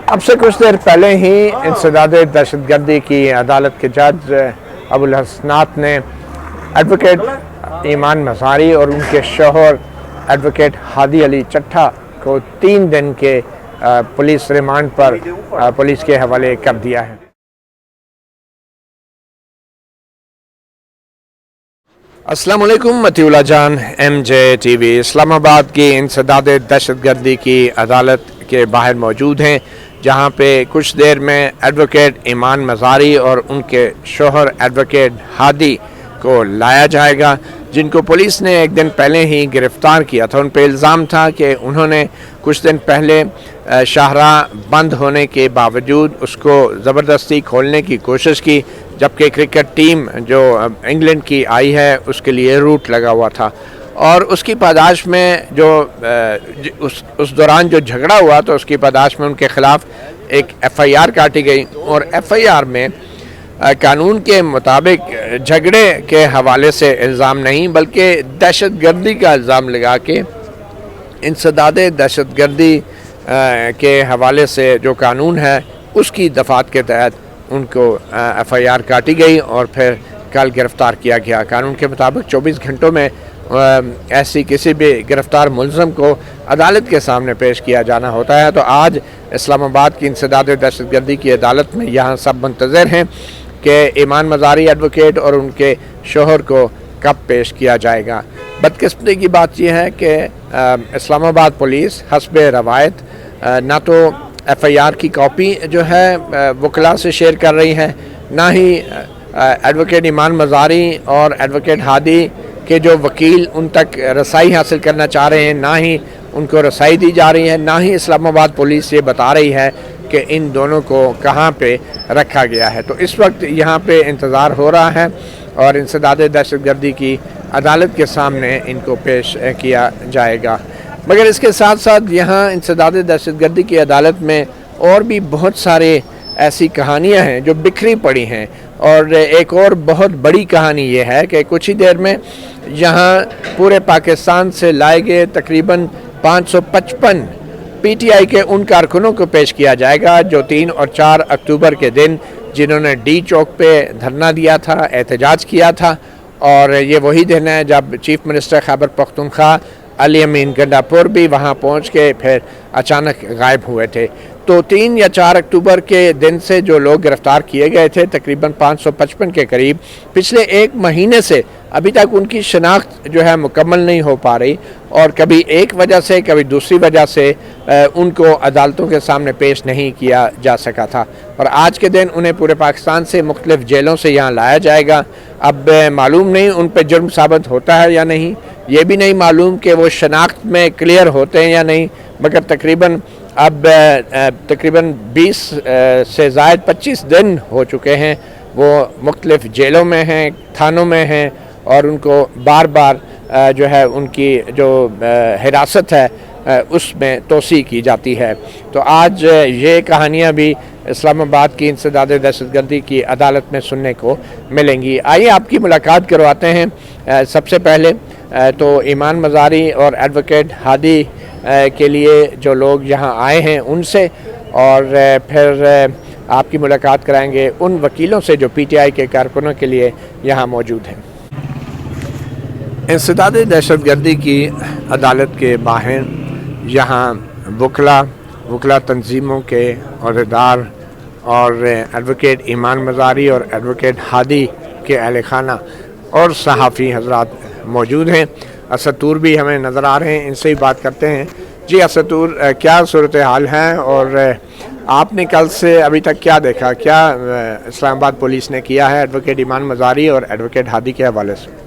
अब से कुछ देर पहले ही इंसदाद दहशतगर्दी की अदालत के जज अबुल हसनात ने एडवोकेट ईमान मज़ारी और उनके शोहर एडवोकेट हादी अली चट्ठा को 3 दिन के पुलिस रिमांड पर पुलिस के हवाले कर दिया है। अस्सलाम वालेकुम, मतीउल्लाह जान, MJ TV इस्लामाबाद की इंसदाद दहशतगर्दी की अदालत के बाहर मौजूद हैं, जहां पे कुछ देर में एडवोकेट ईमान मज़ारी और उनके शोहर एडवोकेट हादी को लाया जाएगा, जिनको पुलिस ने एक दिन पहले ही गिरफ़्तार किया था। उन पर इल्ज़ाम था कि उन्होंने कुछ दिन पहले शाहराह बंद होने के बावजूद उसको ज़बरदस्ती खोलने की कोशिश की, जबकि क्रिकेट टीम जो इंग्लैंड की आई है उसके लिए रूट लगा हुआ था। और उसकी पादाश में जो उस दौरान जो झगड़ा हुआ तो उसकी पादाश में उनके ख़िलाफ़ एक FIR काटी गई और FIR में कानून के मुताबिक झगड़े के हवाले से इल्ज़ाम नहीं बल्कि दहशतगर्दी का इल्ज़ाम लगा के इंसदाद दहशतगर्दी के हवाले से जो कानून है उसकी दफ़ात के तहत उनको FIR काटी गई और फिर कल गिरफ़्तार किया गया। कानून के मुताबिक 24 घंटों में ऐसी किसी भी गिरफ़्तार मुलज़म को अदालत के सामने पेश किया जाना होता है। तो आज इस्लामाबाद की इंसदाद दहशतगर्दी की अदालत में यहाँ सब मुंतज़र हैं कि ईमान मज़ारी एडवोकेट और उनके शोहर को कब पेश किया जाएगा। बदकिस्मती की बात यह है कि इस्लामाबाद पुलिस हस्बे रवायत ना तो FIR की कॉपी जो है वकला से शेयर कर रही है, ना ही एडवोकेट ईमान मज़ारी और एडवोकेट हादी के जो वकील उन तक रसाई हासिल करना चाह रहे हैं, ना ही उनको रसाई दी जा रही है, ना ही इस्लामाबाद पुलिस ये बता रही है कि इन दोनों को कहाँ पे रखा गया है। तो इस वक्त यहाँ पे इंतज़ार हो रहा है और इंसदाद दहशतगर्दी की अदालत के सामने इनको पेश किया जाएगा। मगर इसके साथ साथ यहाँ इंसदाद दहशतगर्दी की अदालत में और भी बहुत सारे ऐसी कहानियाँ हैं जो बिखरी पड़ी हैं। और एक और बहुत बड़ी कहानी ये है कि कुछ ही देर में यहाँ पूरे पाकिस्तान से लाए गए तकरीबन 555 PTI के उन कारकुनों को पेश किया जाएगा जो 3 और 4 अक्टूबर के दिन जिन्होंने D चौक पे धरना दिया था, एहतजाज किया था। और ये वही दिन है जब चीफ मिनिस्टर खैबर पख्तूनख्वा अली अमीन गंडापुर भी वहाँ पहुँच के फिर अचानक गायब हुए थे। तो 3 या 4 अक्टूबर के दिन से जो लोग गिरफ़्तार किए गए थे तकरीबन 555 के करीब, पिछले 1 महीने से अभी तक उनकी शनाख्त जो है मुकम्मल नहीं हो पा रही और कभी एक वजह से कभी दूसरी वजह से उनको अदालतों के सामने पेश नहीं किया जा सका था। और आज के दिन उन्हें पूरे पाकिस्तान से मुख्तलिफ़ जेलों से यहाँ लाया जाएगा। अब मालूम नहीं उन पर जुर्म साबित होता है या नहीं, ये भी नहीं मालूम कि वो शनाख्त में क्लियर होते हैं या नहीं, मगर तकरीबन 20 से ज़ायद 25 दिन हो चुके हैं वो मुख्तलिफ़ जेलों में हैं, थानों में हैं और उनको बार बार जो है उनकी जो हिरासत है उसमें तोसी की जाती है। तो आज ये कहानियाँ भी इस्लामाबाद की इंसदाद दहशतगर्दी की अदालत में सुनने को मिलेंगी। आइए आपकी मुलाकात करवाते हैं। सबसे पहले तो ईमान मज़ारी और एडवोकेट हादी के लिए जो लोग यहाँ आए हैं उनसे, और फिर आपकी मुलाकात कराएंगे उन वकीलों से जो PTI के कारकुनों के लिए यहाँ मौजूद हैं। इंसदाद दहशतगर्दी की अदालत के बाहर यहाँ वकला तंजीमों के अहदेदार और एडवोकेट ईमान मज़ारी और एडवोकेट हादी के अहल खाना और सहाफ़ी हजरात मौजूद हैं। असतूर भी हमें नज़र आ रहे हैं, इनसे ही बात करते हैं। जी असतूर, क्या सूरत हाल है और आपने कल से अभी तक क्या देखा, क्या इस्लामाबाद पुलिस ने किया है एडवोकेट ईमान मज़ारी और एडवोकेट हादी के हवाले से?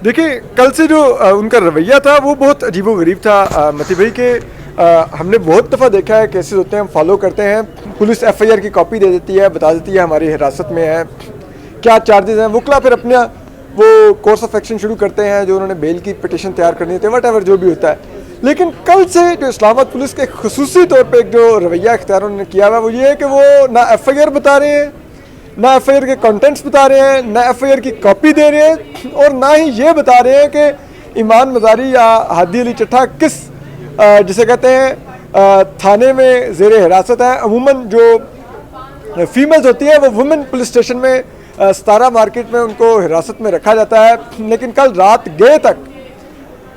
देखिए, कल से जो उनका रवैया था वो बहुत अजीबोगरीब था मती भाई के। हमने बहुत दफ़ा देखा है केसेस होते हैं, हम फॉलो करते हैं, पुलिस FIR की कॉपी दे देती है, बता देती है हमारी हिरासत में है, क्या चार्जेस हैं, वकला फिर अपना वो कोर्स ऑफ एक्शन शुरू करते हैं, जो उन्होंने बेल की पिटीशन तैयार करनी होती है, वट एवर जो भी होता है। लेकिन कल से जो इस्लामाबाद पुलिस के खुसूसी तौर पे एक जो रवैया इख्तियार उन्होंने किया हुआ वो ये है कि वो ना FIR बता रहे हैं, ना FIR के कंटेंट्स बता रहे हैं, ना FIR की कॉपी दे रहे हैं और ना ही ये बता रहे हैं कि ईमान मज़ारी या हादी अली चट्ठा किस जिसे कहते हैं थाने में ज़ेर हिरासत हैं। अमूमन जो फीमेल्स होती हैं वो वुमेन पुलिस स्टेशन में सतारा मार्केट में उनको हिरासत में रखा जाता है, लेकिन कल रात गए तक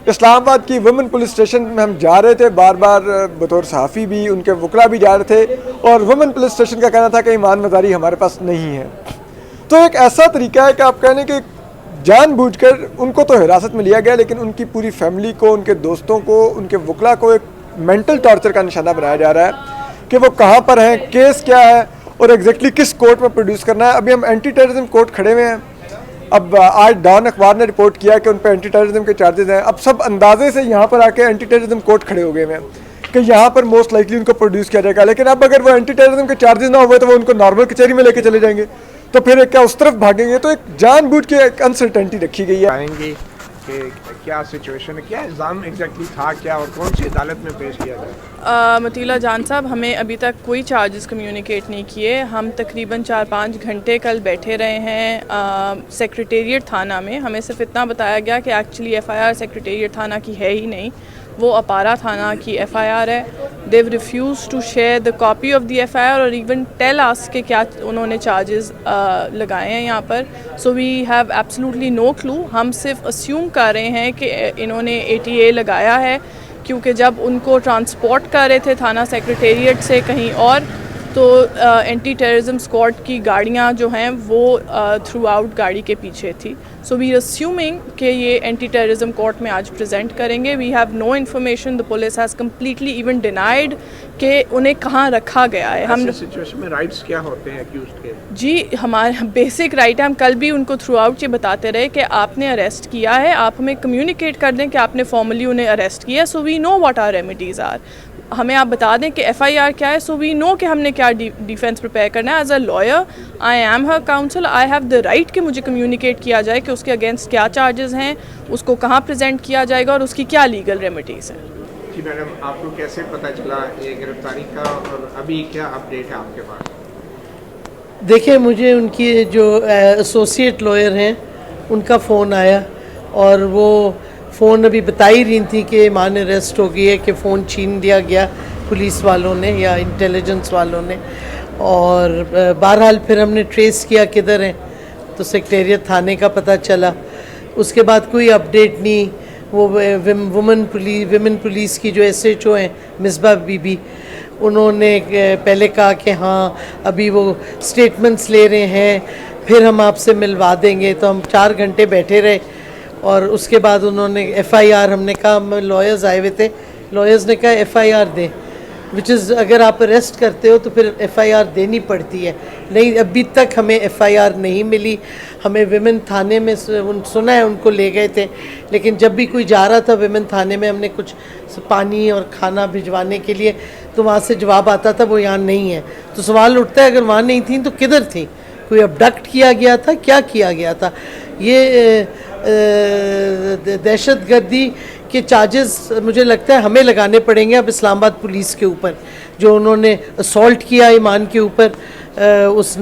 इस्लामाबाद की वुमेन पुलिस स्टेशन में हम जा रहे थे, बार बार बतौर सहाफ़ी भी, उनके वकला भी जा रहे थे, और वुमेन पुलिस स्टेशन का कहना था कि ईमान मदारी हमारे पास नहीं है। तो एक ऐसा तरीका है कि आप कहने कि जानबूझकर उनको तो हिरासत में लिया गया, लेकिन उनकी पूरी फैमिली को, उनके दोस्तों को, उनके वकला को एक मेंटल टॉर्चर का निशाना बनाया जा रहा है कि वो कहाँ पर हैं, केस क्या है और एग्जैक्टली किस कोर्ट में प्रोड्यूस करना है। अभी हम एंटी टेररिज्म कोर्ट खड़े हुए हैं। अब आज डॉन अखबार ने रिपोर्ट किया कि उन पर एंटी टेररिज्म के चार्जेस हैं। अब सब अंदाजे से यहाँ पर आके एंटी टेररिज्म कोर्ट खड़े हो गए हैं कि यहाँ पर मोस्ट लाइकली उनको प्रोड्यूस किया जाएगा, लेकिन अब अगर वो एंटी टेररिज्म के चार्जेस ना हुए तो वो उनको नॉर्मल कचहरी में लेके चले जाएंगे, तो फिर क्या उस तरफ भागेंगे। तो एक जानबूझ के एक अनसर्टेनिटी रखी गई है। आएंगे कि क्या सिचुएशन है, क्या इल्ज़ाम एग्जैक्टली था क्या और कौन सी अदालत में पेश किया जाए? मतीला जान साहब, हमें अभी तक कोई चार्जेस कम्युनिकेट नहीं किए। हम तकरीबन 4-5 घंटे कल बैठे रहे हैं सेक्रेटेरिएट थाना में। हमें सिर्फ इतना बताया गया कि एक्चुअली एफआईआर सेक्रेटेरिएट थाना की है ही नहीं, वो अपारा थाना की एफआईआर है। They've refuse to share the copy of the FIR और इवन टेल अस के क्या उन्होंने चार्जेस लगाए हैं यहाँ पर। So we have absolutely no clue. हम सिर्फ अस्यूम कर रहे हैं कि इन्होंने एटीए लगाया है, क्योंकि जब उनको ट्रांसपोर्ट कर रहे थे थाना सेक्रेटेरिएट से कहीं और, तो एंटी टेररिज्म स्क्वाड की गाड़ियाँ जो हैं वो थ्रू आउट गाड़ी के पीछे थी। सो वी अस्यूमिंग कि ये एंटी टेररिज्म कोर्ट में आज प्रेजेंट करेंगे। We have no information. The police has completely even denied कि उन्हें कहाँ रखा गया है। हम सिचुएशन में राइट्स क्या होते हैं अक्यूज्ड के? जी, हमारे बेसिक राइट है। हम कल भी उनको थ्रू आउट ये बताते रहे कि आपने अरेस्ट किया है, आप हमें कम्युनिकेट कर दें कि आपने फॉर्मली उन्हें अरेस्ट किया, so we know what our remedies are. हमें आप बता दें कि एफआईआर क्या है, सो वी नो कि हमने क्या डिफेंस प्रिपेयर करना है। As a lawyer I am her counsel, I have the right कि मुझे कम्युनिकेट किया जाए कि उसके अगेंस्ट क्या चार्जेस हैं, उसको कहाँ प्रेजेंट किया जाएगा और उसकी क्या लीगल रेमेडीज़ हैं। जी मैडम, आपको कैसे पता चला ये गिरफ्तारी का और अभी क्या अपडेट है आपके पास? देखिए, मुझे उनकी जो एसोसिएट लॉयर हैं उनका फ़ोन आया और वो फ़ोन अभी बता ही रही थी कि ईमान अरेस्ट हो गई है, कि फ़ोन छीन लिया गया पुलिस वालों ने या इंटेलिजेंस वालों ने। और बहरहाल फिर हमने ट्रेस किया किधर हैं, तो सेक्रेटेरिएट थाने का पता चला। उसके बाद कोई अपडेट नहीं। वो विमेन पुलिस की जो एसएचओ हैं मिसबा बीबी, उन्होंने पहले कहा कि हाँ अभी वो स्टेटमेंट्स ले रहे हैं, फिर हम आपसे मिलवा देंगे। तो हम 4 घंटे बैठे रहे और उसके बाद उन्होंने एफआईआर, हमने कहा, हम लॉयर्स आए हुए थे, लॉयर्स ने कहा एफआईआर दें, विच इज़ अगर आप अरेस्ट करते हो तो फिर एफआईआर देनी पड़ती है। नहीं, अभी तक हमें एफआईआर नहीं मिली। हमें विमेन थाने में सुना है उनको ले गए थे, लेकिन जब भी कोई जा रहा था विमेन थाने में, हमने कुछ पानी और खाना भिजवाने के लिए, तो वहाँ से जवाब आता था वो यहाँ नहीं है। तो सवाल उठता है अगर वहाँ नहीं थी तो किधर थी? कोई अबडक्ट किया गया था, क्या किया गया था? ये दहशतगर्दी के चार्जेस मुझे लगता है हमें लगाने पड़ेंगे अब इस्लामाबाद पुलिस के ऊपर, जो उन्होंने असॉल्ट किया ईमान के ऊपर, उस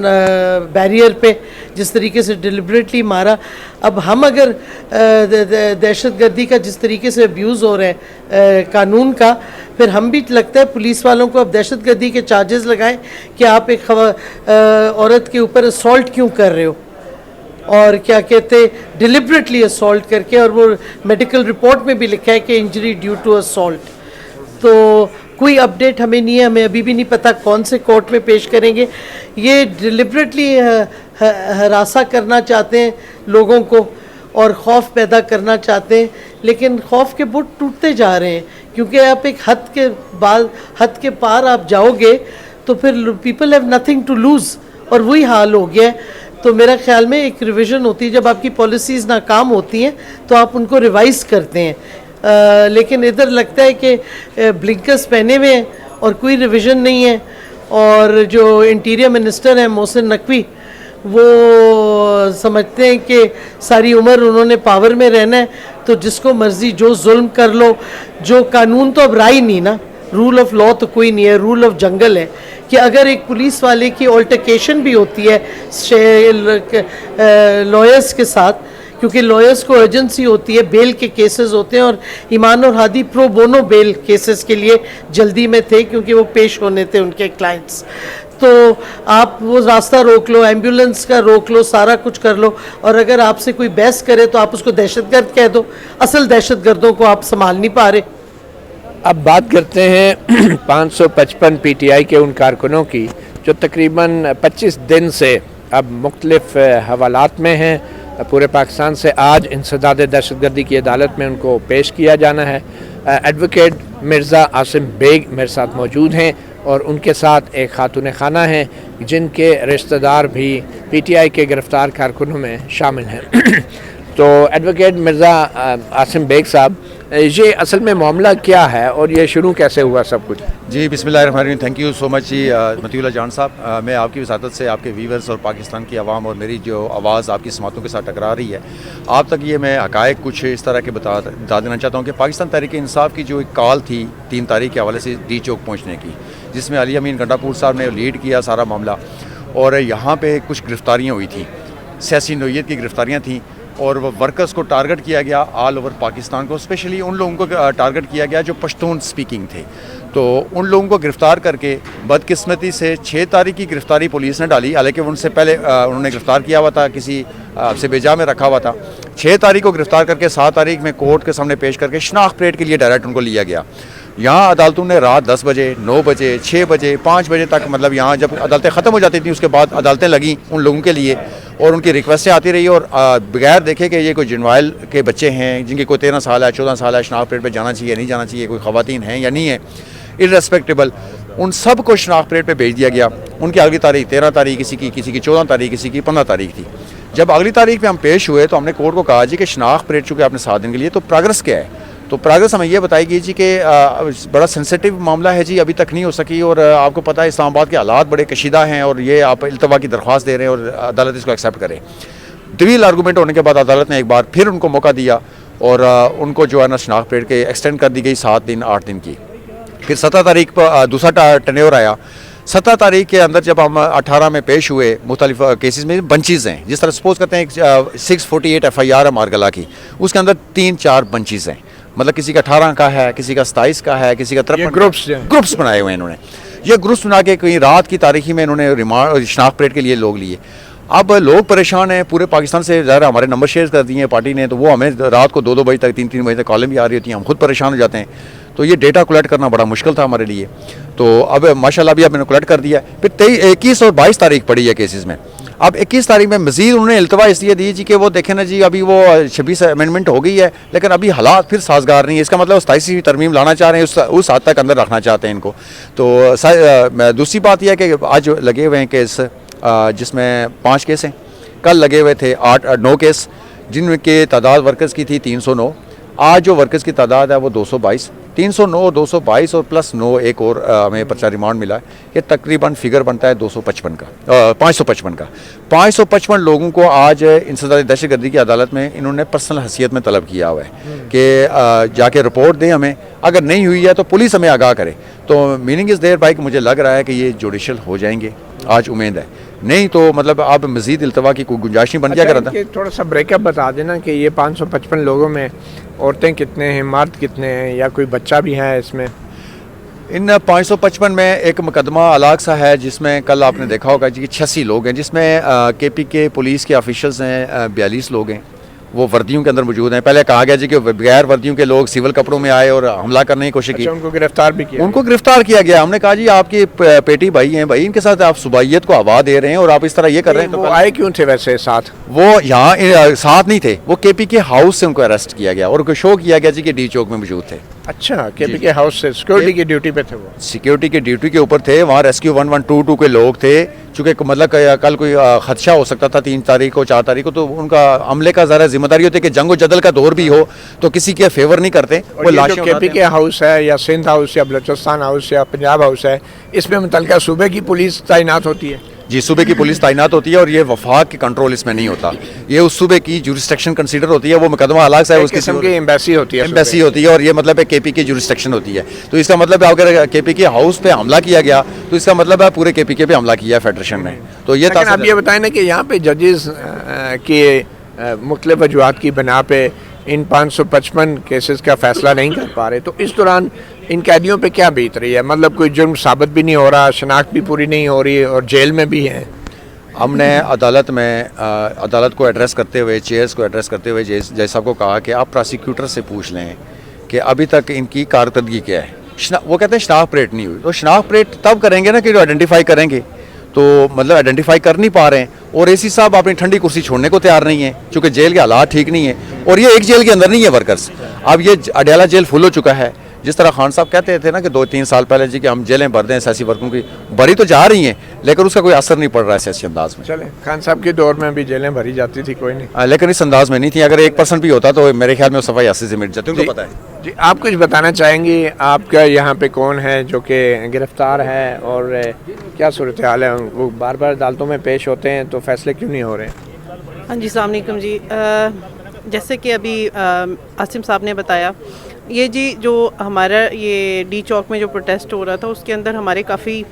बैरियर पे जिस तरीके से डिलिबरेटली मारा। अब हम अगर दहशतगर्दी का जिस तरीके से अब्यूज़ हो रहा है कानून का, फिर हम भी लगता है पुलिस वालों को अब दहशतगर्दी के चार्जेस लगाएं कि आप एक औरत के ऊपर असॉल्ट क्यों कर रहे हो, और क्या कहते डिलिबरेटली असॉल्ट करके, और वो मेडिकल रिपोर्ट में भी लिखा है कि इंजरी ड्यू टू असॉल्ट। तो कोई अपडेट हमें नहीं है, हमें अभी भी नहीं पता कौन से कोर्ट में पेश करेंगे। ये डिलिबरेटली हरासा करना चाहते हैं लोगों को और खौफ पैदा करना चाहते हैं, लेकिन खौफ के बुत टूटते जा रहे हैं, क्योंकि आप एक हद के पार आप जाओगे तो फिर people have nothing to lose, और वही हाल हो गया है। तो मेरा ख्याल में एक रिवीजन होती है, जब आपकी पॉलिसीज़ नाकाम होती हैं तो आप उनको रिवाइज करते हैं। लेकिन इधर लगता है कि ब्लिंकर्स पहने हुए हैं और कोई रिवीजन नहीं है। और जो इंटीरियर मिनिस्टर हैं मोहसिन नकवी, वो समझते हैं कि सारी उम्र उन्होंने पावर में रहना है, तो जिसको मर्ज़ी जो जुल्म कर लो। जो कानून तो अब रहा ही नहीं ना, रूल ऑफ लॉ तो कोई नहीं है, रूल ऑफ जंगल है। कि अगर एक पुलिस वाले की ऑल्टरकेशन भी होती है लॉयर्स के साथ क्योंकि लॉयर्स को अर्जेंसी होती है, बेल के केसेस होते हैं, और ईमान और Hadi pro bono bail cases के लिए जल्दी में थे क्योंकि वो पेश होने थे उनके क्लाइंट्स। तो आप वो रास्ता रोक लो, एम्बुलेंस का रोक लो, सारा कुछ कर लो, और अगर आपसे कोई बहस करे तो आप उसको दहशतगर्द कह दो। असल दहशतगर्दों को आप संभाल नहीं पा रहे। अब बात करते हैं 555 पीटीआई के उन कारकुनों की जो तकरीबन 25 दिन से अब मुख्तलिफ हवालात में हैं पूरे पाकिस्तान से। आज इंसदाद दहशतगर्दी की अदालत में उनको पेश किया जाना है। एडवोकेट मिर्ज़ा आसिम बेग मेरे साथ मौजूद हैं और उनके साथ एक खातून खाना हैं जिनके रिश्तेदार भी पीटीआई के गिरफ्तार कारकुनों में शामिल हैं। तो एडवोकेट मिर्ज़ा आसिम बेग साहब, ये असल में मामला क्या है और ये शुरू कैसे हुआ सब कुछ? जी बिस्मिल्लाहिर्रहमानिर्रहीम, थैंक यू सो मच जी मतीउल्लाह जान साहब। मैं आपकी वसादत से आपके व्यूवर्स और पाकिस्तान की आवाम और मेरी जो आवाज़ आपकी समातों के साथ टकरा रही है, आप तक ये मैं हकायक कुछ इस तरह के बता देना चाहता हूँ कि पाकिस्तान तहरीक इंसाफ की जो एक कॉल थी 3 तारीख के हवाले से डी चौक पहुँचने की, जिसमें अली अमीन गंडापुर साहब ने लीड किया सारा मामला, और यहाँ पर कुछ गिरफ्तारियाँ हुई थी, सियासी नोयत की गिरफ्तारियाँ थीं, और वो वर्कर्स को टारगेट किया गया ऑल ओवर पाकिस्तान को, स्पेशली उन लोगों को टारगेट किया गया जो पश्तून स्पीकिंग थे। तो उन लोगों को गिरफ़्तार करके बदकिस्मती से 6 तारीख की गिरफ़्तारी पुलिस ने डाली, हालांकि उनसे पहले उन्होंने गिरफ़्तार किया हुआ था, किसी से बेजा में रखा हुआ था। 6 तारीख को गिरफ़्तार करके 7 तारीख में कोर्ट के सामने पेश करके शनाख्त परेड के लिए डायरेक्ट उनको लिया गया। यहाँ अदालतों ने रात 10 बजे, 9 बजे, 6 बजे, 5 बजे तक, मतलब यहाँ जब अदालतें ख़त्म हो जाती थी उसके बाद अदालतें लगी उन लोगों के लिए, और उनकी रिक्वेस्टें आती रही, और बगैर देखे कि ये कोई जनवाइल के बच्चे हैं जिनके कोई 13 साल है, 14 साल है, शनाख्त परेड पर जाना चाहिए नहीं जाना चाहिए, कोई ख़वातीन हैं या नहीं है, इर्रेस्पेक्टेबल, उन सब को शनाख्त परेड पर भेज दिया गया। उनकी अगली तारीख 13 तारीख, किसी की 14 तारीख, किसी की 15 तारीख थी। जब अगली तारीख पे हम पेश हुए तो हमने कोर्ट को कहा जी कि शनाख्त परेड चूँकि आपने 7 दिन के लिए, तो प्रोग्रेस क्या है? तो प्रोग्रेस हमें ये बताएगी जी कि बड़ा सेंसिटिव मामला है जी, अभी तक नहीं हो सकी, और आपको पता है इस्लामाबाद के हालात बड़े कशीदा हैं, और ये आप इल्तवा की दरख्वास्त दे रहे हैं और अदालत इसको एक्सेप्ट करे। तवील आर्गूमेंट होने के बाद अदालत ने एक बार फिर उनको मौका दिया, और उनको जो है ना शनाख्त परेड के एक्सटेंड कर दी गई 7 दिन 8 दिन की। फिर 17 तारीख पर दूसरा टेन्योर आया। 17 तारीख के अंदर जब हम 18 में पेश हुए, मुख्तलिफ केसेस में बंचीज़ हैं, जिस तरह सपोज करते हैं 648 FIR है मारगला की, उसके अंदर 3-4 बंचीज़ हैं, मतलब किसी का 18 का है, किसी का 27 का है, किसी का 53 ग्रुप्स बनाए हुए हैं इन्होंने। ये ग्रुप्स बना के कहीं रात की तारीखी में इन्होंने रिमांड शनाख्त परेड के लिए लोग लिए। अब लोग परेशान हैं पूरे पाकिस्तान से, ज़रा हमारे नंबर शेयर कर दिए हैं पार्टी ने, तो वो हमें रात को 2-2 बजे तक, 3-3 बजे तक कॉलें भी आ रही होती हैं, हम खुद परेशान हो जाते हैं। तो ये डेटा कलेक्ट करना बड़ा मुश्किल था हमारे लिए। तो अब माशाल्लाह अभी मैंने कलेक्ट कर दिया। फिर 21 और 22 तारीख पड़ी है केसेस में। अब 21 तारीख में मज़ीद उन्होंने इल्तवा इसलिए दी जी कि वो देखें ना जी, अभी वो 26 अमेंडमेंट हो गई है, लेकिन अभी हालात फिर साजगार नहीं है। इसका मतलब 27वीं तरमीम लाना चाह रहे हैं, उस हद तक अंदर रखना चाहते हैं इनको। तो दूसरी बात यह है कि आज लगे हुए हैं केस, जिसमें 5 केस हैं, कल लगे हुए थे 9 केस, जिनके तादाद वर्कर्स की थी 309। आज जो वर्कर्स की तादाद है वो 222, 309, 222 और प्लस 9 एक और हमें पर्चा रिमांड मिला है। ये तकरीबन फिगर बनता है 255 का, 555 का। 555 लोगों को आज इंसदाद दहशतगर्दी की अदालत में इन्होंने पर्सनल हैसियत में तलब किया हुआ है कि जाके रिपोर्ट दें हमें, अगर नहीं हुई है तो पुलिस हमें आगाह करे। तो मीनिंग इज़ देयर बाई कि मुझे लग रहा है कि ये जुडिशल हो जाएंगे, आज उम्मीद है, नहीं तो मतलब अब मज़ीद इल्तवा की कोई गुंजाइश नहीं बन गया करता। थोड़ा सा ब्रेकअप बता देना कि ये 555 लोगों में औरतें कितने हैं, मर्द कितने हैं, या कोई बच्चा भी है इसमें? इन 555 में एक मुकदमा अलग सा है, जिसमें कल आपने देखा होगा जी 86 लोग हैं, जिसमें KPK पुलिस के ऑफिशियल्स हैं 42 लोग हैं, वो वर्दियों के अंदर मौजूद हैं। पहले कहा गया जी कि बगैर वर्दियों के लोग सिविल कपड़ों में आए और हमला करने की कोशिश की। उनको गिरफ्तार भी किया? उनको गिरफ्तार किया गया। हमने कहा जी आपकी पेटी भाई हैं भाई, इनके साथ आप सुबाइयत को हवा दे रहे हैं और आप इस तरह ये कर रहे हैं। तो आए क्यों थे वैसे साथ? वो यहाँ साथ नहीं थे, वो KPK हाउस से उनको अरेस्ट किया गया और उनको शो किया गया जी कि डी चौक में मौजूद थे। अच्छा, KPK हाउस से सिक्योरिटी की ड्यूटी पे थे? वो सिक्योरिटी की ड्यूटी के ऊपर थे, वहाँ रेस्क्यू 1122 के लोग थे। चूँकि मतलब कल कोई खदशा हो सकता था 3 तारीख को 4 तारीख को, तो उनका हमले का ज़रा जिम्मेदारी होती है कि जंग जदल का दौर भी हो तो किसी के फेवर नहीं करते। वो लाशें KPK हाउस है या सिंध हाउस या बलोचिस्तान हाउस या पंजाब हाउस है, इसमें मुतल्लिका सूबे की पुलिस तैनात होती है? जी, सूबे की पुलिस तैनात होती है और ये वफाक के कंट्रोल इसमें नहीं होता, ये उस सूबे की जुरिस्डिक्शन कंसीडर होती है। वो मुकदमा अलग सा है, उसकी किस्म की एम्बेसी होती है, एम्बेसी होती है, और ये मतलब है KPK जुरिस्डिक्शन होती है। तो इसका मतलब है अगर KPK हाउस पे हमला किया गया तो इसका मतलब है पूरे KPK पे हमला किया है फेडरेशन ने। तो ये आप ये बताएं ना कि यहाँ पे जजेस के मुख्तलिफ वजूहात की बिना पे इन 555 केसेस का फ़ैसला नहीं कर पा रहे, तो इस दौरान इन कैदियों पे क्या बीत रही है? मतलब कोई जुर्म साबित भी नहीं हो रहा, शनाख्त भी पूरी नहीं हो रही और जेल में भी हैं। हमने अदालत में अदालत को एड्रेस करते हुए, चेयर्स को एड्रेस करते हुए जज साहब को कहा कि आप प्रोसिक्यूटर से पूछ लें कि अभी तक इनकी कारकर्दगी क्या है। वो कहते हैं शनाख्त परेड नहीं हुई, तो शनाख्त परेड तब करेंगे ना कि जो आइडेंटिफाई करेंगे, तो मतलब आइडेंटिफाई कर नहीं पा रहे हैं। और एसी साहब अपनी ठंडी कुर्सी छोड़ने को तैयार नहीं है, क्योंकि जेल के हालात ठीक नहीं है, और ये एक जेल के अंदर नहीं है वर्कर्स। अब ये अडयाला जेल फुल हो चुका है। जिस तरह खान साहब कहते थे ना कि 2-3 साल पहले जी कि हम जेलें भर दें सियासी वर्कों की, भरी तो जा रही हैं लेकिन उसका कोई असर नहीं पड़ रहा है सियासी अंदाज में। चले, खान साहब के दौर में भी जेलें भरी जाती थी, कोई नहीं, लेकिन इस अंदाज में नहीं थी। अगर 1% भी होता तो मेरे ख्याल में सफाई अस्सी से मिट जाती, उनको पता है। जी, आप कुछ बताना चाहेंगे? आपका यहाँ पे कौन है जो कि गिरफ्तार है और क्या सूरत हाल है? वो बार बार अदालतों में पेश होते हैं तो फैसले क्यों नहीं हो रहे? हाँ जी, अस्सलाम वालेकुम जी। जैसे कि अभी आसिम साहब ने बताया, ये जी जो हमारा ये डी चौक में जो प्रोटेस्ट हो रहा था, उसके अंदर हमारे काफ़ी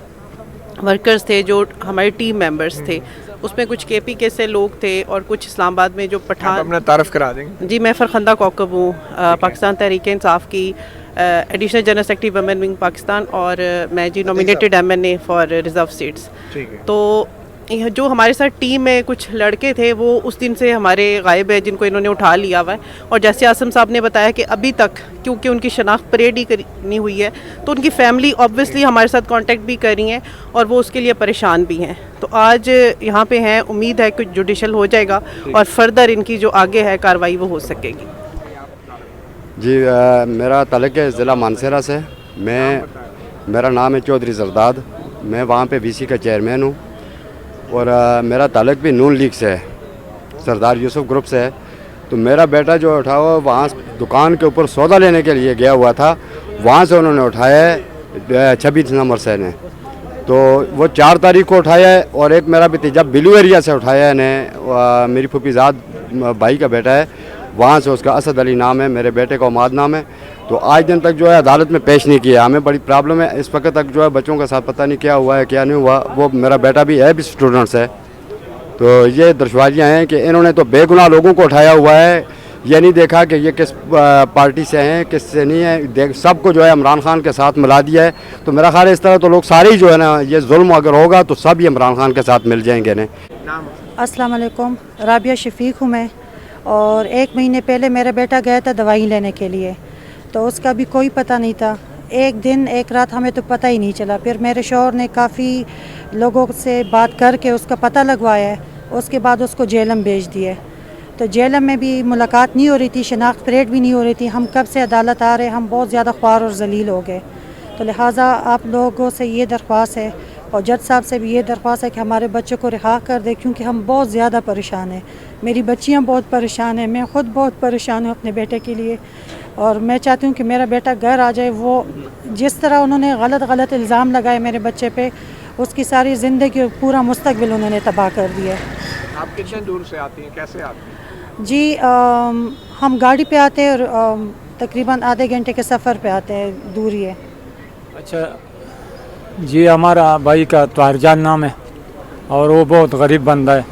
वर्कर्स थे जो हमारे टीम मेंबर्स थे। उसमें कुछ KPK से लोग थे और कुछ इस्लामाबाद में जो आप पठान। अपना तारफ़ करा देंगे? जी, मैं फ़रखंदा कौकब हूँ, पाकिस्तान तहरीक इंसाफ की additional general secretary women wing Pakistan, और मैं जी nominated MNA for reserve seats. ठीक है। तो जो हमारे साथ टीम में कुछ लड़के थे वो उस दिन से हमारे गायब है, जिनको इन्होंने उठा लिया हुआ है। और जैसे आसिम साहब ने बताया कि अभी तक क्योंकि उनकी शनाख्त परेड ही नहीं हुई है, तो उनकी फैमिली ऑब्वियसली हमारे साथ कांटेक्ट भी कर रही हैं और वो उसके लिए परेशान भी हैं। तो आज यहाँ पे हैं, उम्मीद है कि जुडिशल हो जाएगा और फर्दर इनकी जो आगे है कार्रवाई वो हो सकेगी। जी, मेरा ताल्लुक़ है ज़िला मानसरा से। मेरा नाम है चौधरी जरदाद। मैं वहाँ पे VC का चेयरमैन हूँ और मेरा ताल्लुक़ भी नून लीग से है, सरदार यूसुफ ग्रुप से है। तो मेरा बेटा जो उठा हुआ वहाँ दुकान के ऊपर सौदा लेने के लिए गया हुआ था, वहाँ से उन्होंने उठाया है 26 नंबर से ने। तो वो 4 तारीख को उठाया है। और एक मेरा भतीजा बिलू एरिया से उठाया है ने, मेरी फूफीजाद भाई का बेटा है, वहाँ से उसका असद अली नाम है, मेरे बेटे का उमाद नाम है। तो आज दिन तक जो है अदालत में पेश नहीं किया। हमें बड़ी प्रॉब्लम है इस वक्त तक, जो है बच्चों के साथ पता नहीं क्या हुआ है क्या नहीं हुआ। वो मेरा बेटा भी है, भी स्टूडेंट्स है। तो ये दुश्वारियाँ हैं कि इन्होंने तो बेगुनाह लोगों को उठाया हुआ है, ये नहीं देखा कि ये किस पार्टी से हैं किस से नहीं है। सबको जो है इमरान खान के साथ मिला दिया है। तो मेरा ख्याल है इस तरह तो लोग सारे ही जो है ना, ये जुल्म अगर होगा तो सब ये इमरान खान के साथ मिल जाएंगे ने। अस्सलाम वालेकुम, राबिया शफीक हूँ मैं। और 1 महीने पहले मेरा बेटा गया था दवाई लेने के लिए, तो उसका भी कोई पता नहीं था। एक दिन एक रात हमें तो पता ही नहीं चला। फिर मेरे शौहर ने काफ़ी लोगों से बात करके उसका पता लगवाया है। उसके बाद उसको जेलम भेज दिया। तो जेलम में भी मुलाकात नहीं हो रही थी, शनाख्त परेड भी नहीं हो रही थी। हम कब से अदालत आ रहे, हम बहुत ज़्यादा ख्वार और जलील हो गए। तो लिहाजा आप लोगों से ये दरख्वास्त है और जज साहब से भी ये दरख्वास्त है कि हमारे बच्चों को रिहा कर दे, क्योंकि हम बहुत ज़्यादा परेशान हैं। मेरी बच्चियाँ बहुत परेशान हैं, मैं ख़ुद बहुत परेशान हूँ अपने बेटे के लिए। और मैं चाहती हूँ कि मेरा बेटा घर आ जाए। वो जिस तरह उन्होंने गलत इल्ज़ाम लगाए मेरे बच्चे पे, उसकी सारी ज़िंदगी और पूरा मुस्तकबिल उन्होंने तबाह कर दिया। आप कितने दूर से आती हैं, कैसे आती हैं? जी, हम गाड़ी पे आते हैं और तकरीबन आधे घंटे के सफ़र पे आते हैं, दूरी है। अच्छा जी, हमारा भाई का तवारजान नाम है और वो बहुत गरीब बंदा है।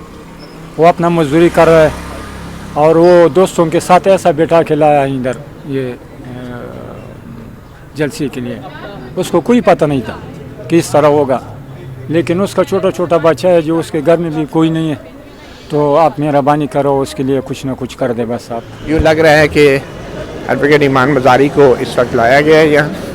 वो अपना मजदूरी कर रहा है और वो दोस्तों के साथ ऐसा बैठा के लाया इधर ये जलसे के लिए। उसको कोई पता नहीं था कि इस तरह होगा, लेकिन उसका छोटा बच्चा है जो उसके घर में भी कोई नहीं है। तो आप मेहरबानी करो, उसके लिए कुछ ना कुछ कर दे बस आप। यूँ लग रहा है कि एडवोकेट ईमान मज़ारी को इस वक्त लाया गया है यहाँ।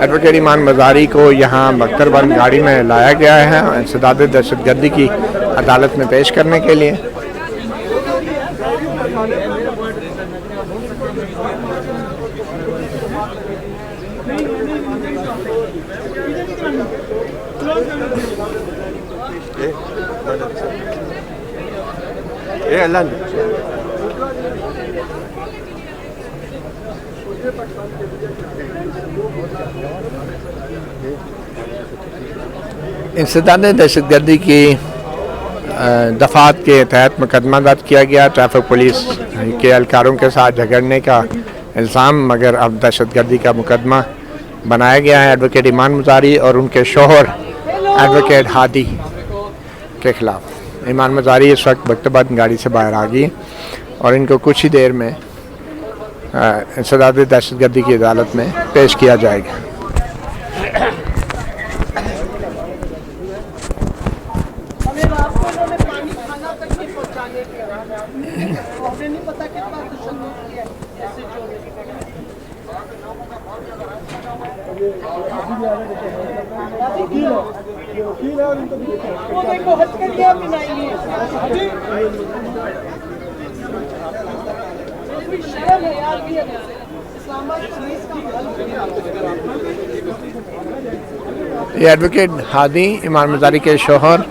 एडवोकेट ईमान मज़ारी को यहाँ बख्तरबंद गाड़ी में लाया गया है इंसदाद दहशतगर्दी की अदालत में पेश करने के लिए। इंसदाद दहशतगर्दी की दफात के तहत मुकदमा दर्ज किया गया ट्रैफिक पुलिस के एहलकारों के साथ झगड़ने का इल्ज़ाम, मगर अब दहशतगर्दी का मुकदमा बनाया गया है एडवोकेट ईमान मज़ारी और उनके शोहर एडवोकेट हादी के ख़िलाफ़। ईमान मज़ारी इस वक्त वक्तबंद गाड़ी से बाहर आ गई और इनको कुछ ही देर में इंसदाद दहशतगर्दी की अदालत में पेश किया जाएगा। ये एडवोकेट हादी ईमान मज़ारी के शोहर,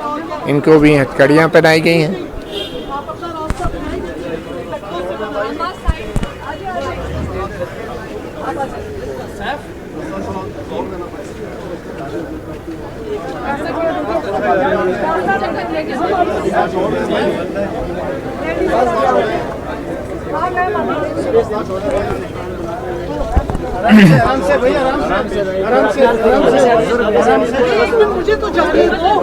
इनको भी हथकड़ियाँ पहनाई गई हैं। मुझे तो जाने दो।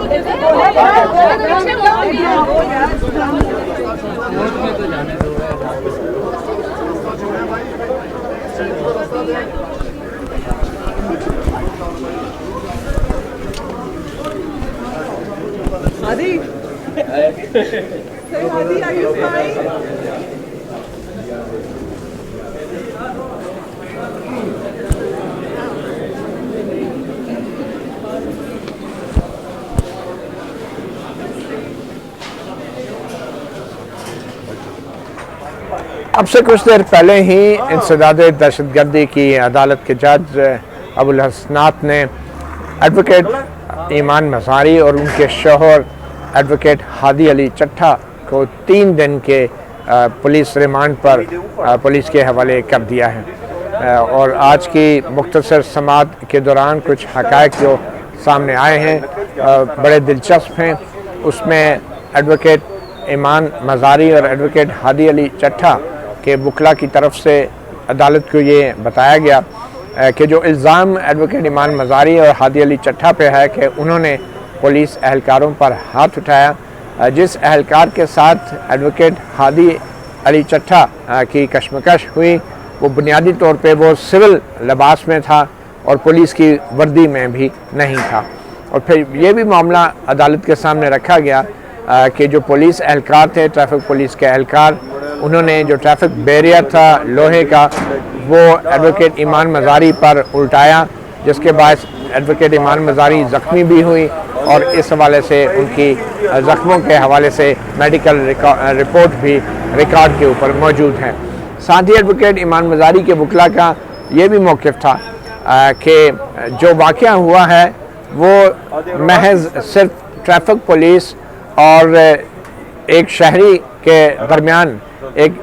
Adi, are you fine? अब से कुछ देर पहले ही इंसदाद दहशतगर्दी की अदालत के जज अबुल हसनात ने एडवोकेट ईमान मज़ारी और उनके शोहर एडवोकेट हादी अली चट्ठा को 3 दिन के पुलिस रिमांड पर पुलिस के हवाले कर दिया है। और आज की मुख्तसर समात के दौरान कुछ हक़ाइक़ जो सामने आए हैं बड़े दिलचस्प हैं। उसमें एडवोकेट ईमान मज़ारी और एडवोकेट हादी अली चट्ठा के वकला की तरफ से अदालत को ये बताया गया कि जो इल्ज़ाम एडवोकेट ईमान मज़ारी और हादी अली चट्ठा पे है कि उन्होंने पुलिस एहलकारों पर हाथ उठाया। जिस एहलकार के साथ एडवोकेट हादी अली चट्ठा की कशमकश हुई वो बुनियादी तौर पे वो सिविल लिबास में था और पुलिस की वर्दी में भी नहीं था। और फिर ये भी मामला अदालत के सामने रखा गया कि जो पुलिस एहलकार थे, ट्रैफिक पुलिस के एहलकार, उन्होंने जो ट्रैफिक बैरियर था लोहे का वो एडवोकेट ईमान मज़ारी पर उल्टाया, जिसके बाद एडवोकेट ईमान मज़ारी ज़ख्मी भी हुई और इस हवाले से उनकी ज़ख्मों के हवाले से मेडिकल रिपोर्ट भी रिकॉर्ड के ऊपर मौजूद है। साथ ही एडवोकेट ईमान मज़ारी के वकला का ये भी मौक़िफ़ था कि जो वाक़या हुआ है वो महज सिर्फ ट्रैफिक पुलिस और एक शहरी के दरमियान एक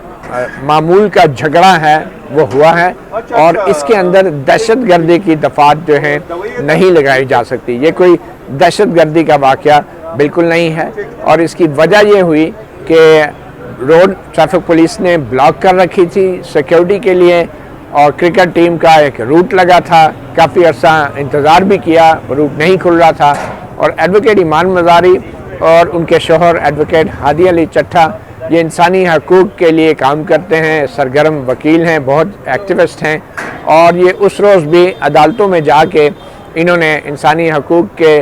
मामूल का झगड़ा है वो हुआ है और इसके अंदर दहशतगर्दी की दफात जो है नहीं लगाई जा सकती। ये कोई दहशतगर्दी का वाक़या बिल्कुल नहीं है और इसकी वजह ये हुई कि रोड ट्रैफिक पुलिस ने ब्लॉक कर रखी थी सिक्योरिटी के लिए और क्रिकेट टीम का एक रूट लगा था, काफ़ी अर्सा इंतज़ार भी किया, रूट नहीं खुल रहा था। और एडवोकेट ईमान मज़ारी और उनके शोहर एडवोकेट हादी अली चट्ठा ये इंसानी हकूक़ के लिए काम करते हैं, सरगर्म वकील हैं, बहुत एक्टिविस्ट हैं और ये उस रोज़ भी अदालतों में जाके इन्होंने इंसानी हकूक़ के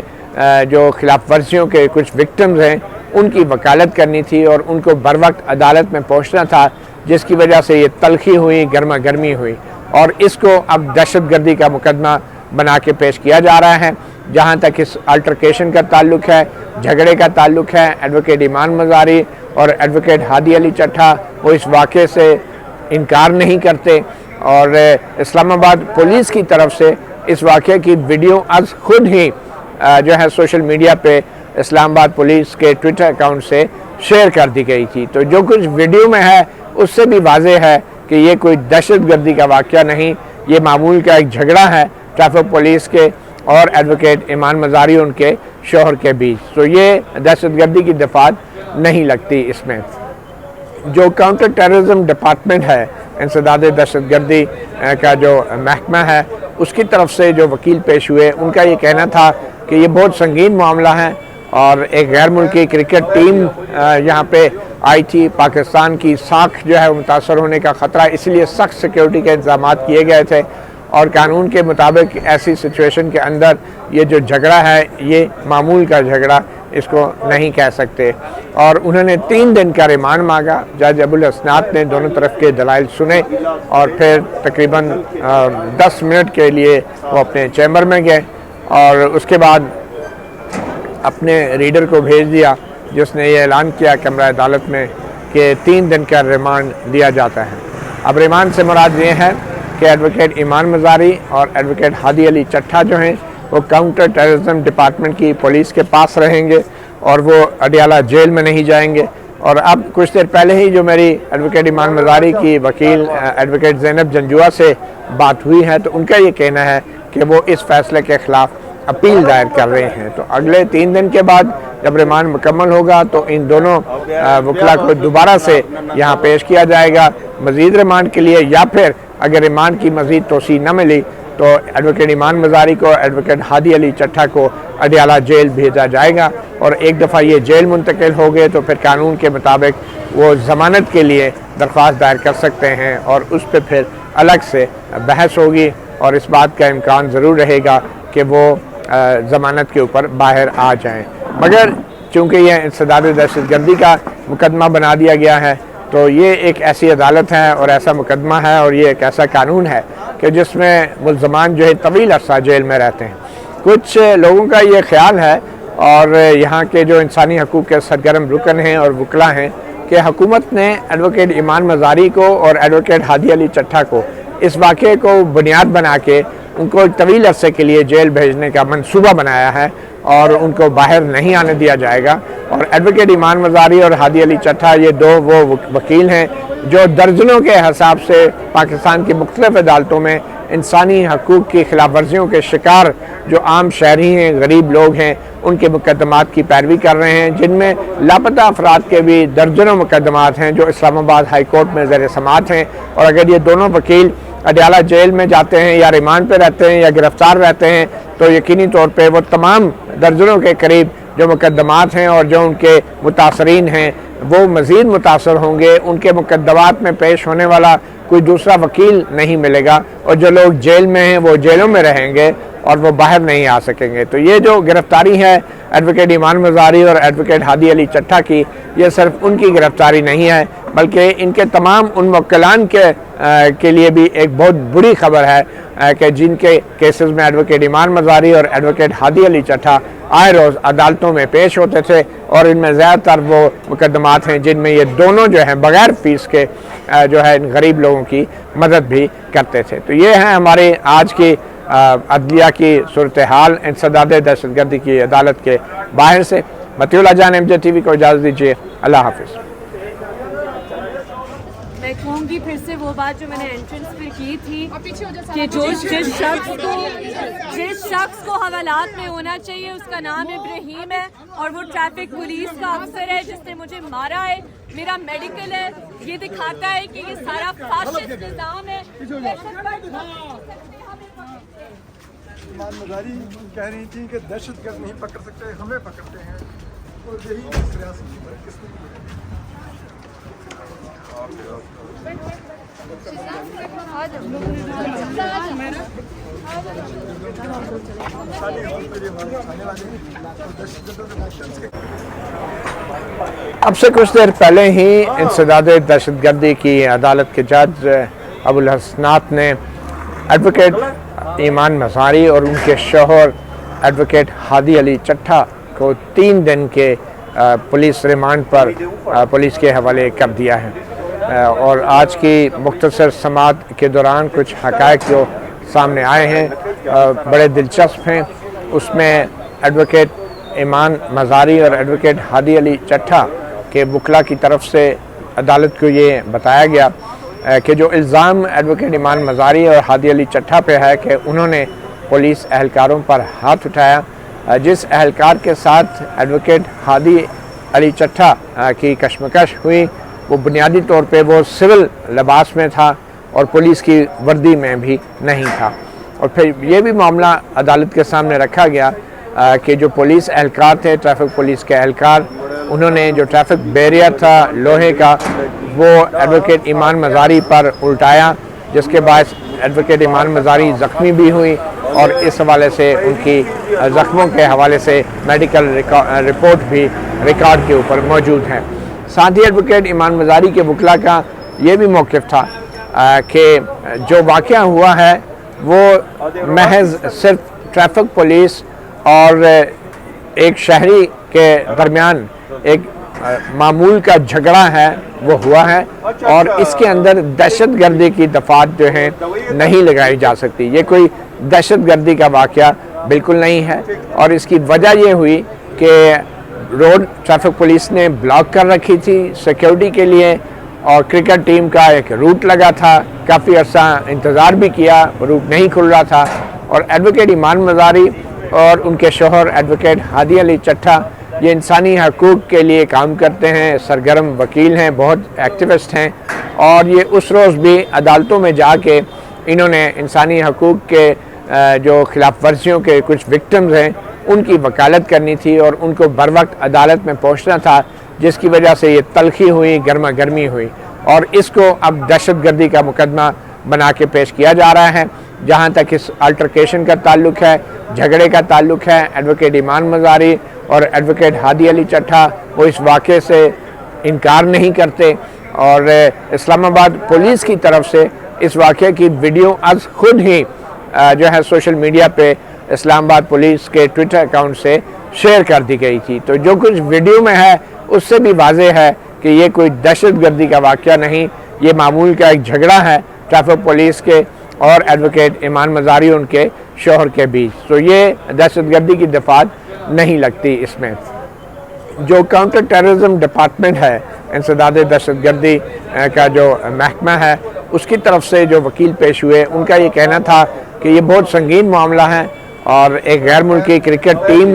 जो खिलाफ वर्जियों के कुछ विक्टिम्स हैं उनकी वकालत करनी थी और उनको बर वक्त अदालत में पहुंचना था, जिसकी वजह से ये तलखी हुई, गर्मा गर्मी हुई और इसको अब दहशतगर्दी का मुकदमा बना के पेश किया जा रहा है। जहां तक इस अल्टरकेशन का ताल्लुक है, झगड़े का ताल्लुक है, एडवोकेट ईमान मज़ारी और एडवोकेट हादी अली चट्ठा वो इस वाक़े से इनकार नहीं करते और इस्लामाबाद पुलिस की तरफ से इस वाक़े की वीडियो आज खुद ही जो है सोशल मीडिया पे इस्लामाबाद पुलिस के ट्विटर अकाउंट से शेयर कर दी गई थी। तो जो कुछ वीडियो में है उससे भी वाज़ेह है कि ये कोई दहशतगर्दी का वाक़या नहीं, ये मामूल का एक झगड़ा है ट्रैफिक पुलिस के और एडवोकेट ईमान मज़ारी उनके शोहर के बीच। तो ये दहशतगर्दी की दफात नहीं लगती इसमें। जो काउंटर टेररिज्म डिपार्टमेंट है, इंसदाद दहशतगर्दी का जो महकमा है, उसकी तरफ से जो वकील पेश हुए, उनका ये कहना था कि ये बहुत संगीन मामला है और एक गैर मुल्की क्रिकेट टीम यहाँ पे आई थी, पाकिस्तान की साख जो है मुतासर होने का ख़तरा, इसलिए सख्त सिक्योरिटी के इंतजाम किए गए थे और कानून के मुताबिक ऐसी सिचुएशन के अंदर ये जो झगड़ा है ये मामूल का झगड़ा इसको नहीं कह सकते। और उन्होंने 3 दिन का रिमांड मांगा। जज अबुल हसनात ने दोनों तरफ के दलाइल सुने और फिर तकरीबन 10 मिनट के लिए वो अपने चैम्बर में गए और उसके बाद अपने रीडर को भेज दिया जिसने ये ऐलान किया कमरा अदालत में कि 3 दिन का रिमांड दिया जाता है। अब रिमांड से मुराद ये है कि एडवोकेट ईमान मज़ारी और एडवोकेट हादी अली चट्ठा जो हैं वो काउंटर टेररिज्म डिपार्टमेंट की पुलिस के पास रहेंगे और वो अडियाला जेल में नहीं जाएंगे। और अब कुछ देर पहले ही जो मेरी एडवोकेट ईमान मज़ारी की वकील एडवोकेट ज़ैनब जंजुआ से बात हुई है तो उनका ये कहना है कि वो इस फैसले के ख़िलाफ़ अपील दायर कर रहे हैं। तो अगले 3 दिन के बाद जब रिमांड मुकम्मल होगा तो इन दोनों वकला को दोबारा से यहाँ पेश किया जाएगा मज़ीद रिमांड के लिए, या फिर अगर रिमांड की मज़ीद तोसी न मिली तो एडवोकेट ईमान मज़ारी को, एडवोकेट हादी अली चट्ठा को अडियाला जेल भेजा जाएगा और एक दफ़ा ये जेल मुंतकिल हो गए तो फिर कानून के मुताबिक वो ज़मानत के लिए दरख्वास्त दायर कर सकते हैं और उस पर फिर अलग से बहस होगी और इस बात का इम्कान ज़रूर रहेगा कि वो ज़मानत के ऊपर बाहर आ जाएं। मगर चूँकि यह इंसदाद दहशतगर्दी का मुकदमा बना दिया गया है तो ये एक ऐसी अदालत है और ऐसा मुकदमा है और ये एक ऐसा कानून है कि जिसमें मुल्ज़मान जो है तवील अरसा जेल में रहते हैं। कुछ लोगों का ये ख्याल है और यहाँ के जो इंसानी हकूक़ के सरगर्म रुकन हैं और वकला हैं कि हुकूमत ने एडवोकेट ईमान मज़ारी को और एडवोकेट हादी अली चट्ठा को इस वाक़े को बुनियाद बना के उनको एक तवील अरसे के लिए जेल भेजने का मंसूबा बनाया है और उनको बाहर नहीं आने दिया जाएगा। और एडवोकेट ईमान मज़ारी और हादी अली चट्ठा ये दो वो वकील हैं जो दर्जनों के हिसाब से पाकिस्तान की मुख्तलिफ़ अदालतों में इंसानी हकूक़ की खिलाफ वर्जियों के शिकार जो आम शहरी हैं, गरीब लोग हैं, उनके मुकदमात की पैरवी कर रहे हैं, जिनमें लापता अफराद के भी दर्जनों मुकदमात हैं जो इस्लामाबाद हाई कोर्ट में ज़ेर समाअत हैं। और अगर ये दोनों वकील अडियाला जेल में जाते हैं या रिमांड पे रहते हैं या गिरफ्तार रहते हैं तो यकीनी तौर पे वो तमाम दर्जनों के करीब जो मुकदमात हैं और जो उनके मुतासरीन हैं वो मज़ीद मुतासर होंगे। उनके मुकदमात में पेश होने वाला कोई दूसरा वकील नहीं मिलेगा और जो लोग जेल में हैं वो जेलों में रहेंगे और वो बाहर नहीं आ सकेंगे। तो ये जो गिरफ्तारी है एडवोकेट ईमान मज़ारी और एडवोकेट हादी अली चट्ठा की, ये सिर्फ उनकी गिरफ्तारी नहीं है बल्कि इनके तमाम उन वकीलान के लिए भी एक बहुत बुरी खबर है कि जिनके केसेस में एडवोकेट ईमान मज़ारी और एडवोकेट हादी अली चट्ठा आए रोज़ अदालतों में पेश होते थे और इनमें ज़्यादातर वो मुकदमात हैं जिनमें ये दोनों जो हैं बग़ैर फ़ीस के जो है इन गरीब लोगों की मदद भी करते थे। तो ये है हमारे आज की अदलिया की सूरत हाल इंसदाद दहशतगर्दी की अदालत के बाहर से। मतीउल्लाह जान MJ TV को इजाज़त दीजिए। अल्लाह हाफिज़। मैं कहूँगी फिर से वो बात जो मैंने एंट्रेंस पे की थी कि जिस शख्स को हवालात में होना चाहिए उसका नाम इब्राहीम है और वो ट्रैफिक पुलिस का अफसर है जिसने मुझे मारा है। मेरा मेडिकल है, ये दिखाता है कि ये सारा फाशिस्ट निज़ाम है। ईमान मज़ारी कह रही थी कि दहशतगर्द नहीं पकड़ सकते, हमें पकड़ते हैं और यही अब से कुछ देर पहले ही इंसदाद दहशतगर्दी की अदालत के जज अबुल हसनात ने एडवोकेट ईमान मज़ारी और उनके शोहर एडवोकेट हादी अली चट्ठा को 3 दिन के पुलिस रिमांड पर पुलिस के हवाले कर दिया है। और आज की मुख्तसर समाअत के दौरान कुछ हक़ाइक़ जो सामने आए हैं बड़े दिलचस्प हैं। उसमें एडवोकेट ईमान मज़ारी और एडवोकेट हादी अली चट्ठा के वकला की तरफ से अदालत को ये बताया गया कि जो इल्ज़ाम एडवोकेट ईमान मज़ारी और हादी अली चट्ठा पे है कि उन्होंने पुलिस एहलकारों पर हाथ उठाया। जिस एहलकार के साथ एडवोकेट हादी अली चट्टा की कशमकश हुई वो बुनियादी तौर पे वो सिविल लिबास में था और पुलिस की वर्दी में भी नहीं था। और फिर ये भी मामला अदालत के सामने रखा गया कि जो पुलिस एहलकार थे, ट्रैफिक पुलिस के एहलकार, उन्होंने जो ट्रैफिक बैरियर था लोहे का वो एडवोकेट ईमान मज़ारी पर उल्टाया, जिसके बाद एडवोकेट ईमान मज़ारी ज़ख्मी भी हुई और इस हवाले से उनकी ज़ख्मों के हवाले से मेडिकल रिपोर्ट भी रिकॉर्ड के ऊपर मौजूद है। साथ ही एडवोकेट ईमान मज़ारी के वकला का ये भी मौक़िफ़ था कि जो वाक़या हुआ है वो महज सिर्फ ट्रैफिक पुलिस और एक शहरी के दरमियान एक मामूल का झगड़ा है वो हुआ है और इसके अंदर दहशतगर्दी की दफात जो है नहीं लगाई जा सकती। ये कोई दहशतगर्दी का वाक़या बिल्कुल नहीं है और इसकी वजह ये हुई कि रोड ट्रैफिक पुलिस ने ब्लॉक कर रखी थी सिक्योरिटी के लिए और क्रिकेट टीम का एक रूट लगा था, काफ़ी अर्सा इंतज़ार भी किया, रूट नहीं खुल रहा था और एडवोकेट ईमान मज़ारी और उनके शोहर एडवोकेट हादी अली चट्टा ये इंसानी हकूक़ के लिए काम करते हैं, सरगर्म वकील हैं, बहुत एक्टिविस्ट हैं और ये उस रोज़ भी अदालतों में जाके इन्होंने इंसानी हकूक़ के जो खिलाफ वर्जियों के कुछ विक्टिम्स हैं उनकी वकालत करनी थी और उनको बर वक्त अदालत में पहुंचना था, जिसकी वजह से ये तलखी हुई, गर्मा गर्मी हुई और इसको अब दहशतगर्दी का मुकदमा बना के पेश किया जा रहा है। जहां तक इस अल्टरकेशन का ताल्लुक है, झगड़े का ताल्लुक है, एडवोकेट ईमान मज़ारी और एडवोकेट हादी अली चट्टा वो इस वाक़े से इनकार नहीं करते और इस्लामाबाद पुलिस की तरफ से इस वाक़े की वीडियो आज खुद ही जो है सोशल मीडिया पे इस्लामाबाद पुलिस के ट्विटर अकाउंट से शेयर कर दी गई थी। तो जो कुछ वीडियो में है उससे भी वाज़ेह है कि ये कोई दहशतगर्दी का वाक़या नहीं, ये मामूल का एक झगड़ा है ट्रैफिक पुलिस के और एडवोकेट ईमान मज़ारी उनके शोहर के बीच। तो ये दहशतगर्दी की दफात नहीं लगती इसमें। जो काउंटर टेररिज्म डिपार्टमेंट है, इंसदाद दहशतगर्दी का जो महकमा है, उसकी तरफ से जो वकील पेश हुए उनका ये कहना था कि ये बहुत संगीन मामला है और एक गैर मुल्की क्रिकेट टीम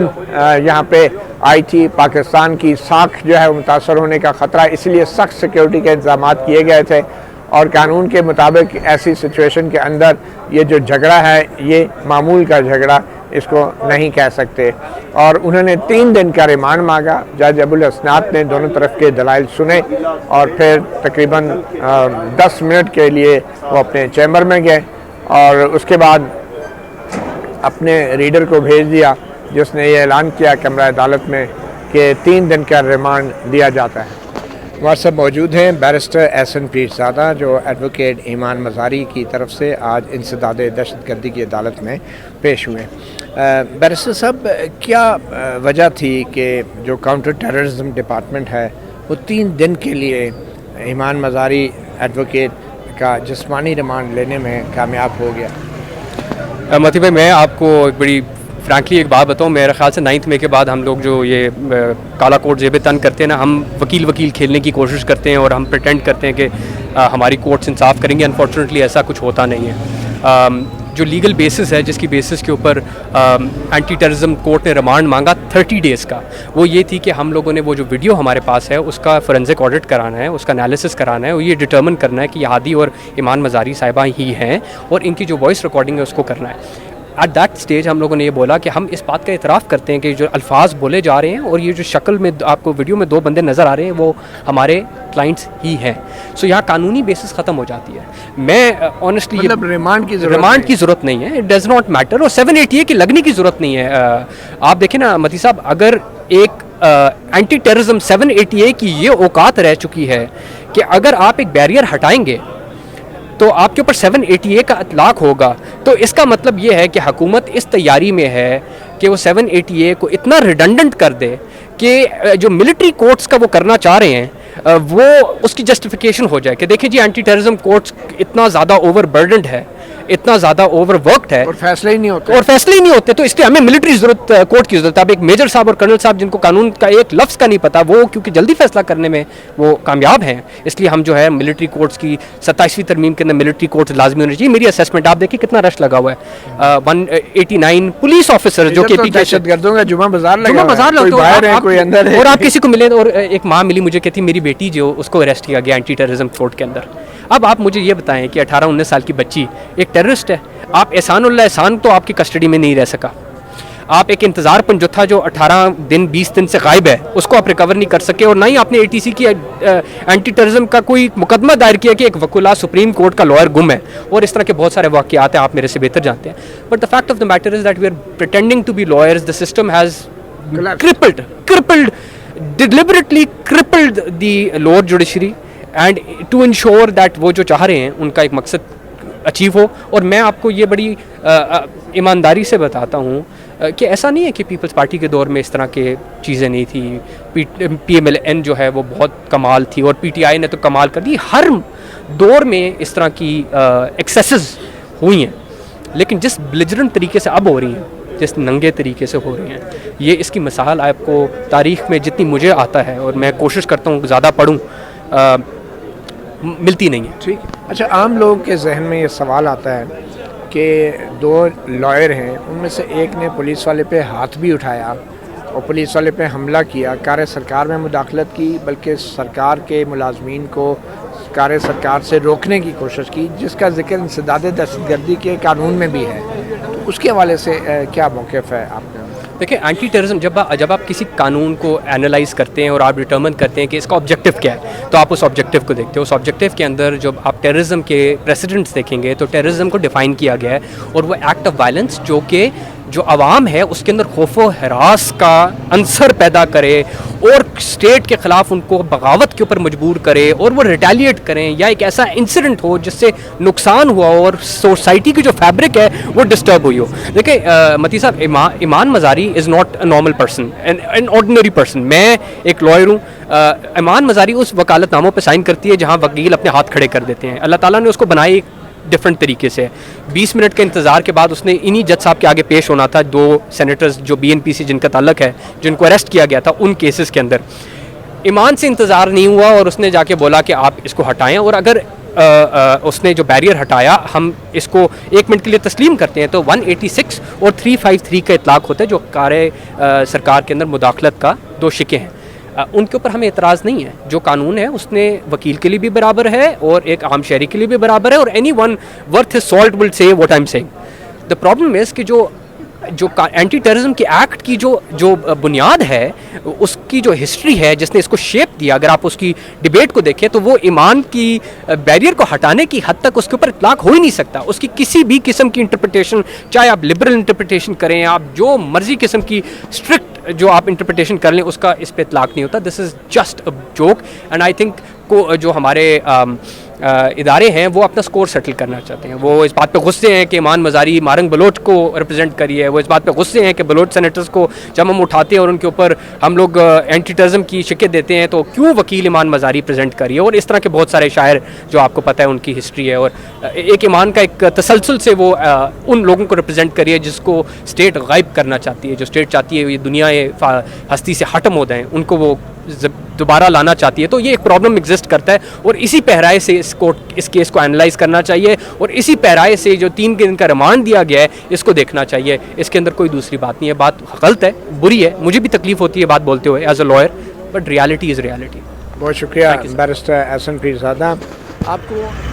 यहाँ पे आई थी, पाकिस्तान की साख जो है मुतासर होने का ख़तरा, इसलिए सख्त सिक्योरिटी के इंतजाम किए गए थे और कानून के मुताबिक ऐसी सिचुएशन के अंदर ये जो झगड़ा है ये मामूल का झगड़ा इसको नहीं कह सकते। और उन्होंने 3 दिन का रिमांड मांगा। जज अबुल हसनात ने दोनों तरफ के दलाइल सुने और फिर तकरीबन 10 मिनट के लिए वो अपने चैम्बर में गए और उसके बाद अपने रीडर को भेज दिया जिसने ये ऐलान किया कमरा अदालत में कि 3 दिन का रिमांड दिया जाता है। हमारे साथ मौजूद हैं बैरिस्टर एहसन पीरज़ादा जो एडवोकेट ईमान मज़ारी की तरफ से आज इंसदाद दहशतगर्दी की अदालत में पेश हुए। बैरिस्टर साहब, क्या वजह थी कि जो काउंटर टेररिज्म डिपार्टमेंट है वो 3 दिन के लिए ईमान मज़ारी एडवोकेट का जिस्मानी रिमांड लेने में कामयाब हो गया? मती भाई, मैं आपको एक बड़ी फ्रैंकली एक बात बताऊं, मेरे ख्याल से 9 मई के बाद हम लोग जो ये काला कोट जेब तन करते हैं ना, हम वकील खेलने की कोशिश करते हैं और हम प्रिटेंड करते हैं कि हमारी कोर्ट्स इंसाफ करेंगे। अनफॉर्चुनेटली ऐसा कुछ होता नहीं है। जो लीगल बेसिस है जिसकी बेसिस के ऊपर एंटी टेररिज्म कोर्ट ने रिमांड मांगा 30 डेज़ का, वो ये थी कि हम लोगों ने वो जो वीडियो हमारे पास है उसका फोरेंसिक ऑडिट कराना है, उसका एनालिसिस कराना है और ये डिटर्मिन करना है कि हादी और ईमान मज़ारी साहिबा ही हैं और इनकी जो वॉइस रिकॉर्डिंग है उसको करना है। एट दैट स्टेज हम लोगों ने ये बोला कि हम इस बात का इतराफ़ करते हैं कि जो अल्फाज बोले जा रहे हैं और ये जो शक्ल में आपको वीडियो में 2 बंदे नज़र आ रहे हैं वो हमारे क्लाइंट्स ही हैं। सो यहाँ कानूनी बेसिस ख़त्म हो जाती है। मैं ऑनेस्टली मतलब रिमांड की ज़रूरत नहीं है, इट डज़ नॉट मैटर और 788 की लगने की ज़रूरत नहीं है। आप देखें ना मती साहब, अगर एक एंटी टेररिज्म 788 की ये औकात रह चुकी है कि अगर आप एक बैरियर हटाएंगे तो आपके ऊपर 788 का इतलाक होगा, तो इसका मतलब ये है कि हुकूमत इस तैयारी में है कि वो 788 को इतना रिडंडेंट कर दे कि जो मिलिट्री कोर्ट्स का वो करना चाह रहे हैं वो उसकी जस्टिफिकेशन हो जाए कि देखिए जी एंटी टेररिज्म कोर्ट्स इतना ज़्यादा ओवरबर्डन्ड है, इतना ज़्यादा ओवरवर्कड है और फैसले ही नहीं होते। और फैसले ही नहीं होते, तो इसलिए हमें मिलिट्री जरूरत, कोर्ट की जरूरत है। अब एक मेजर साहब और कर्नल साहब जिनको कानून का एक लफ्ज़ का नहीं पता, वो क्योंकि जल्दी फैसला करने में वो कामयाब हैं, इसलिए हम जो है मिलिट्री कोर्ट्स की 27वीं तरमीम के अंदर मिलिट्री कोर्ट्स लाजमी होनी चाहिए। मेरी असेसमेंट आप देखिए कितना रश लगा हुआ है, 189 पुलिस ऑफिसर जो के दहशतगर्दों का जुमा बाजार लगा जुमा हुआ है। बाजार कोई लगता है, बाहर है, कोई अंदर है। और आप किसी को मिले, और एक माँ मिली मुझे, कहती मेरी बेटी जो उसको अरेस्ट किया गया एंटी टेररिज्म कोर्ट के अंदर। अब आप मुझे ये बताएं कि 18-19 साल की बच्ची एक टेररिस्ट है। आप एहसानुल्लाह एहसान तो आपकी कस्टडी में नहीं रह सका। आप एक इंतज़ार पंजोथा जो 18 दिन 20 दिन से गायब है उसको आप रिकवर नहीं कर सके, और ना ही आपने ATC की एंटी टेररिज्म का कोई मुकदमा दायर किया कि एक वकुला सुप्रीम कोर्ट का लॉयर गुम है, और इस तरह के बहुत सारे वाक़यात हैं, आप मेरे से बेहतर जानते हैं। But the fact of the matter is that we are pretending to be lawyers, the system has crippled, deliberately crippled the lower judiciary, and to ensure that वो जो चाह रहे हैं उनका एक मकसद अचीव हो। और मैं आपको ये बड़ी ईमानदारी से बताता हूँ कि ऐसा नहीं है कि पीपल्स पार्टी के दौर में इस तरह के चीज़ें नहीं थी। PMLN जो है वो बहुत कमाल थी, और PTI ने तो कमाल कर दी। हर दौर में इस तरह की एक्सेसेस हुई हैं, लेकिन जिस बिलिजरेंट तरीके से अब हो रही हैं, जिस नंगे तरीके से हो रही हैं, ये इसकी मिसाल आपको तारीख़ में जितनी मुझे आता है, और मैं कोशिश करता हूँ ज़्यादा पढ़ूँ, मिलती नहीं है। ठीक। अच्छा, आम लोगों के जहन में ये सवाल आता है कि 2 लॉयर हैं, उनमें से एक ने पुलिस वाले पे हाथ भी उठाया और पुलिस वाले पे हमला किया, कार्य सरकार में मुदाखलत की, बल्कि सरकार के मुलाजमीन को कार्य सरकार से रोकने की कोशिश की, जिसका जिक्र इंसदाद दहशतगर्दी के कानून में भी है। तो उसके हवाले से क्या मौक़िफ़ है आपका? देखिए, एंटी टेररिज्म जब आप किसी कानून को एनालाइज करते हैं और आप डिटर्मिन करते हैं कि इसका ऑब्जेक्टिव क्या है, तो आप उस ऑब्जेक्टिव को देखते हो। उस ऑब्जेक्टिव के अंदर जब आप टेररिज्म के प्रेसिडेंट्स देखेंगे तो टेररिज्म को डिफ़ाइन किया गया है, और वो एक्ट ऑफ वायलेंस जो आवाम है उसके अंदर खौफ व हरास का अंसर पैदा करे, और स्टेट के ख़िलाफ़ उनको बगावत के ऊपर मजबूर करे, और वो रिटेलिएट करें, या एक ऐसा इंसिडेंट हो जिससे नुकसान हुआ हो और सोसाइटी की जो फैब्रिक है वो डिस्टर्ब हुई हो। देखिए मती साहब, Imaan Mazari is not a normal person, an ordinary person. मैं एक लॉयर हूँ। ईमान मज़ारी उस वकालतनामों पर साइन करती है जहाँ वकील अपने हाथ खड़े कर देते हैं। अल्लाह ताला ने उसको बनाई डिफरेंट तरीके से। 20 मिनट के इंतज़ार के बाद उसने इन्हीं जज साहब के आगे पेश होना था। 2 सेनेटर्स जो BNP से जिनका ताल्लुक है, जिनको अरेस्ट किया गया था उन केसेस के अंदर, ईमान से इंतज़ार नहीं हुआ और उसने जाके बोला कि आप इसको हटाएं, और अगर उसने जो बैरियर हटाया, हम इसको 1 मिनट के लिए तस्लीम करते हैं, तो 186 और 353 का इतलाक़ होता है, जो कार्य सरकार के अंदर मुदाखलत का 2 शिके हैं। उनके ऊपर हमें एतराज़ नहीं है। जो कानून है उसने वकील के लिए भी बराबर है और एक आम शहरी के लिए भी बराबर है, और any one worth his salt will say what I am saying. The problem is कि जो एंटी टेररिज्म के एक्ट की जो बुनियाद है, उसकी जो हिस्ट्री है जिसने इसको शेप दिया, अगर आप उसकी डिबेट को देखें तो वो ईमान की बैरियर को हटाने की हद तक उसके ऊपर इतलाक़ हो ही नहीं सकता। उसकी किसी भी किस्म की इंटरप्रिटेशन, चाहे आप लिबरल इंटरप्रिटेशन करें, आप जो मर्जी किस्म की स्ट्रिक्ट जो आप इंटरप्रिटेशन कर लें, उसका इस पर इतलाक़ नहीं होता। This is just a joke, and I think को जो हमारे इदारे हैं वो अपना स्कोर सेटल करना चाहते हैं। वो इस बात पे गुस्से हैं कि ईमान मज़ारी मारंग बलोच को रिप्रेजेंट करी है। वो इस बात पे गुस्से हैं कि बलोच सेनेटर्स को जब हम उठाते हैं और उनके ऊपर हम लोग एंटी टेररिज्म की शिकत देते हैं, तो क्यों वकील ईमान मज़ारी प्रेजेंट करी है। और इस तरह के बहुत सारे शायर जो आपको पता है उनकी हिस्ट्री है, और एक ईमान का एक तसलसल से वो उन लोगों को रिप्रेजेंट करी है जिसको स्टेट गायब करना चाहती है। जो स्टेट चाहती है ये दुनिया हस्ती से ख़त्म हो जाए, उनको वो दोबारा लाना चाहती है। तो ये एक प्रॉब्लम एग्जिस्ट करता है, और इसी पहराए से इस केस को एनालाइज करना चाहिए, और इसी पहराए से जो 3 दिन का रिमांड दिया गया है इसको देखना चाहिए। इसके अंदर कोई दूसरी बात नहीं है। बात गलत है, बुरी है, मुझे भी तकलीफ होती है बात बोलते हुए as a lawyer, but reality is reality. बहुत शुक्रिया बैरिस्टर एहसन पीरज़ादा। आपको